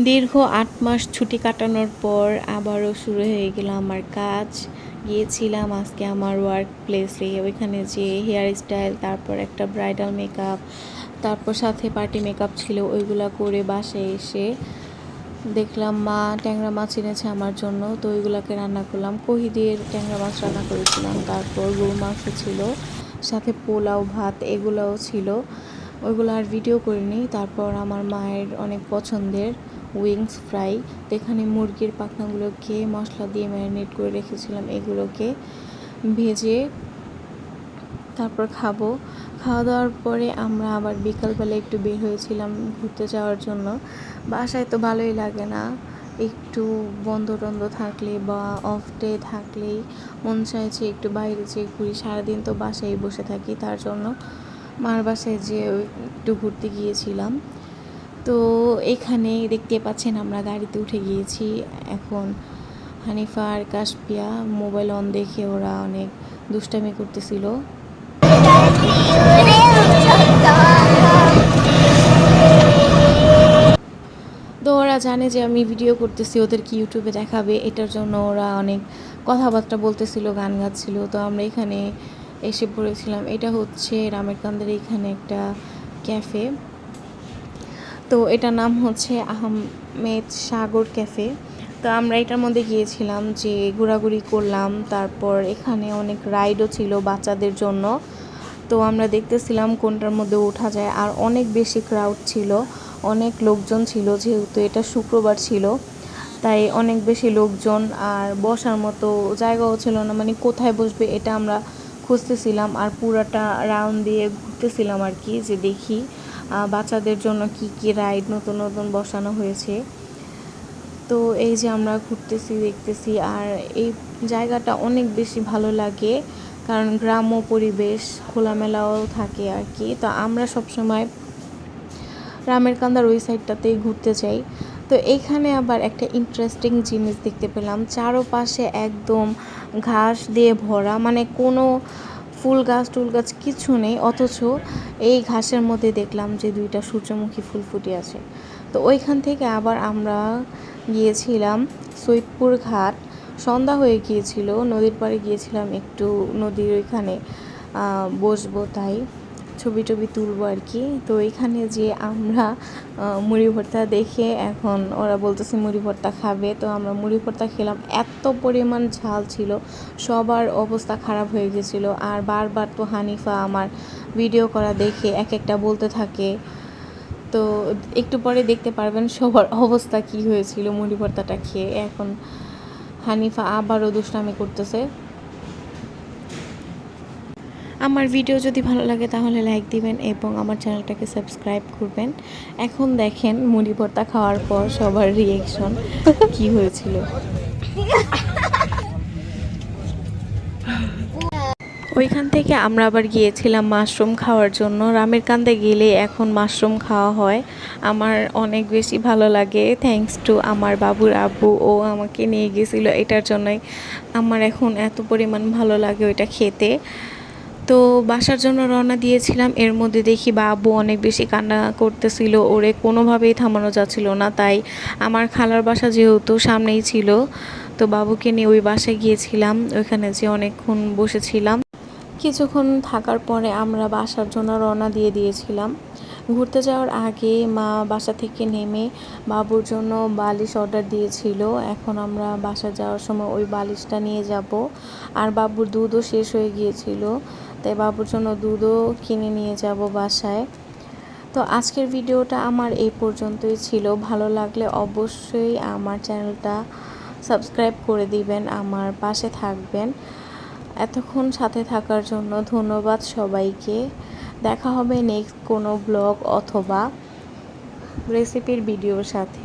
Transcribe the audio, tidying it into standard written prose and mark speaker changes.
Speaker 1: দীর্ঘ ৮ মাস ছুটি কাটানোর পর আবারও শুরু হয়ে গেল আমার কাজ। গিয়েছিলাম আজকে আমার ওয়ার্ক প্লেসে, ওইখানে যে হেয়ার স্টাইল, তারপর একটা ব্রাইডাল মেকআপ, তারপর সাথে পার্টি মেকআপ ছিল, ওইগুলো করে বাসায় এসে দেখলাম মা ট্যাংরা মাছ এনেছে আমার জন্য। তো ওইগুলোকে রান্না করলাম, কহি দিয়ে ট্যাংরা মাছ রান্না করেছিলাম। তারপর গরু মাংস ছিল, সাথে পোলাও ভাত এগুলোও ছিল, ওইগুলো আর ভিডিও করিনি। তারপর আমার মায়ের অনেক পছন্দের উইংস ফ্রাই, তো এখানে মুরগির পাখনাগুলোকে মশলা দিয়ে ম্যারিনেট করে রেখেছিলাম, এগুলোকে ভেজে তারপর খাবো। খাওয়া দাওয়ার পরে আমরা আবার বিকালবেলা একটু বের হয়েছিলাম ঘুরতে যাওয়ার জন্য। বাসায় তো ভালোই লাগে না, একটু বন্ধ টন্ধ থাকলে বা অফ ডে থাকলেই মন চাইছে একটু বাইরে যেয়ে ঘুরি। সারাদিন তো বাসায় বসে থাকি, তার জন্য মার বাসায় যে একটু ঘুরতে গিয়েছিলাম। তো এখানে দেখতে পাচ্ছেন আমরা গাড়িতে উঠে গিয়েছি। এখন হানিফা আর কাশপিয়া মোবাইল অন দেখে ওরা অনেক দুষ্টামি করতেছিল। তো ওরা জানে যে আমি ভিডিও করতেছি, ওদেরকে ইউটিউবে দেখাবে, এটার জন্য ওরা অনেক কথাবার্তা বলতেছিল, গান গাচ্ছিল। তো আমরা এখানে এসে পড়েছিলাম। এটা হচ্ছে রামেরকান্দের এখানে একটা ক্যাফে, তো এটার নাম হচ্ছে আহমেদ সাগর ক্যাফে। তো আমরা এটার মধ্যে গিয়েছিলাম, যে ঘোরাঘুরি করলাম। তারপর এখানে অনেক রাইডও ছিল বাচ্চাদের জন্য, তো আমরা দেখতেছিলাম কোনটার মধ্যে ওঠা যায়। আর অনেক বেশি ক্রাউড ছিল, অনেক লোকজন ছিল, যেহেতু এটা শুক্রবার ছিল তাই অনেক বেশি লোকজন। আর বসার মতো জায়গাও ছিল না, মানে কোথায় বসবে এটা আমরা খুঁজতেছিলাম। আর পুরাটা রাউন্ড দিয়ে ঘুরতেছিলাম আর কি, যে দেখি বাচ্চাদের জন্য কি কি রাইড নতুন নতুন বসানো হয়েছে। তো এই যে আমরা ঘুরতেছি দেখতেছি, আর এই জায়গাটা অনেক বেশি ভালো লাগে, কারণ গ্রাম্য পরিবেশ, খোলামেলাও থাকে আর কি। তো আমরা সবসময় রামেরকান্দার ওই সাইডটাতেই ঘুরতে যাই। তো এইখানে আবার একটা ইন্টারেস্টিং জিনিস দেখতে পেলাম, চারোপাশে একদম ঘাস দিয়ে ভরা, মানে কোনো ফুল গাছ টুল গাছ কিছু নেই, অথচ এই ঘাসের মধ্যে দেখলাম যে 2টা সূর্যমুখী ফুল ফুটে আছে। তো ওইখান থেকে আবার আমরা গিয়েছিলাম সৈয়দপুর ঘাট। সন্ধ্যা হয়ে গিয়েছিল, নদীর পাড়ে গিয়েছিলাম একটু নদীর ওইখানে বসবো, তাই ছবি টবি তুলবো আর কি। তো এখানে যে আমরা মুড়ি ভর্তা দেখে এখন ওরা বলতেছে মুড়ি ভর্তা খাবে, তো আমরা মুড়ি ভর্তা খেলাম। এত পরিমাণ ঝাল ছিল, সবার অবস্থা খারাপ হয়ে গেছিলো। আর বারবার তো হানিফা আমার ভিডিও করা দেখে এক একটা বলতে থাকে, তো একটু পরে দেখতে পারবেন সবার অবস্থা কি হয়েছিল মুড়ি ভর্তাটা খেয়ে। এখন হানিফা আবারও দুষ্টামি করতেছে। আমার ভিডিও যদি ভালো লাগে তাহলে লাইক দিবেন এবং আমার চ্যানেলটাকে সাবস্ক্রাইব করবেন। এখন দেখেন মুড়ি ভর্তা খাওয়ার পর সবার রিয়েকশন কি হয়েছিল। ওইখান থেকে আমরা আবার গিয়েছিলাম মাশরুম খাওয়ার জন্য। রামেরকান্দে গেলে এখন মাশরুম খাওয়া হয়, আমার অনেক বেশি ভালো লাগে। থ্যাঙ্কস টু আমার বাবুর আব্বু, ও আমাকে নিয়ে গেছিলো, এটার জন্যই আমার এখন এত পরিমাণ ভালো লাগে ওইটা খেতে। তো বাসার জন্য রওনা দিয়েছিলাম, এর মধ্যে দেখি বাবু অনেক বেশি কান্না করতেছিল, ওরে কোনোভাবেই থামানো যাচ্ছিল না। তাই আমার খালার বাসা যেহেতু সামনেই ছিল, তো বাবুকে নিয়ে ওই বাসায় গিয়েছিলাম। ওইখানে যে অনেকক্ষণ বসেছিলাম, কিছুক্ষণ থাকার পরে আমরা বাসার জন্য রওনা দিয়ে দিয়েছিলাম। ঘুরতে যাওয়ার আগে মা বাসা থেকে নেমে বাবুর জন্য বালিশ অর্ডার দিয়েছিল। এখন আমরা বাসা যাওয়ার সময় ওই বালিশটা নিয়ে যাব। আর বাবুর দুধও শেষ হয়ে গিয়েছিল, তাই বাবুর জন্য দুধও কিনে নিয়ে যাব বাসায়। তো আজকের ভিডিওটা আমার এই পর্যন্তই ছিল। ভালো লাগলে অবশ্যই আমার চ্যানেলটা সাবস্ক্রাইব করে দিবেন, আমার পাশে থাকবেন। এতক্ষণ সাথে থাকার জন্য ধন্যবাদ সবাইকে। দেখা হবে নেক্সট কোনো ব্লগ অথবা রেসিপির ভিডিওর সাথে।